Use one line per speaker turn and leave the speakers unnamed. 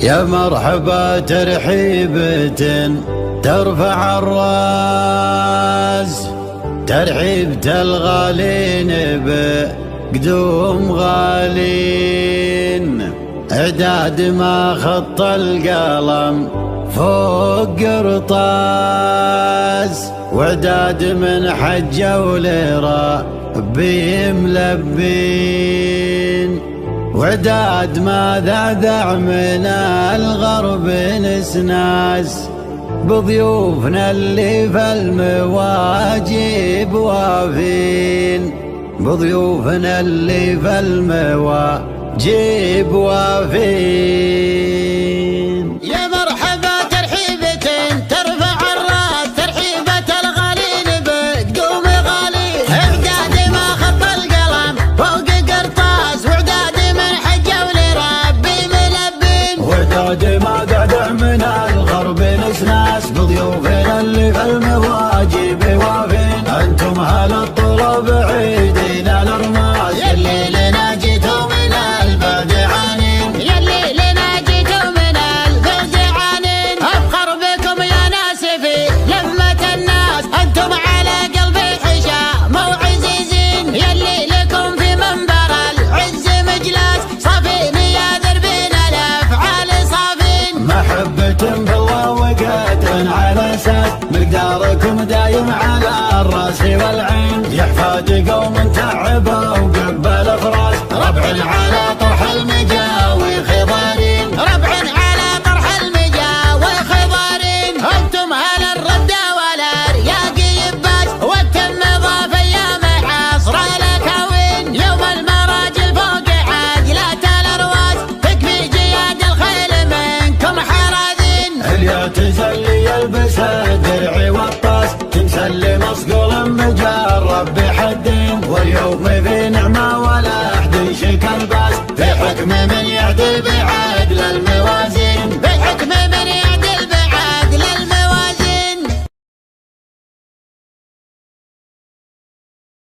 يا مرحبا ترحيبة ترفع الراس، ترحيبة الغالين بقدوم غالين، اعداد ما خط القلم فوق قرطاس، واعداد من حجة ولربي ملبين، وعداد ما ذعذع من الغرب نسناس، بضيوفنا اللي في المواجب وافين، بضيوفنا اللي في المواجب وافين.
يا مرحبا ترحيبة ترفع الراس، ترحيبة الغالين بقدوم غالين، اعداد ما خط القلم فوق قرطاس، واعداد من حجة ولربي ملبين،
وعداد ما ذعذع من الغرب نسناس، بضيوفنا اللي في المواجب وافين، انتم هل الطلب عيدين الارماس،
يلي لنا جيتوا من البلد عنين، يلي لنا جيتوا من البلد عنين، افخر بكم يا ناس في لمة الناس، انتم على قلبي حشام وعزيزين، يلي لكم في منبر العز مجلس، صافين يا دربين الافعال صافين،
محبة بالله وقدر على اساس، مقداركم دايم على الراس والعين، يا حفاد قوم تعبوا وقبل فراس، ربع العلاقة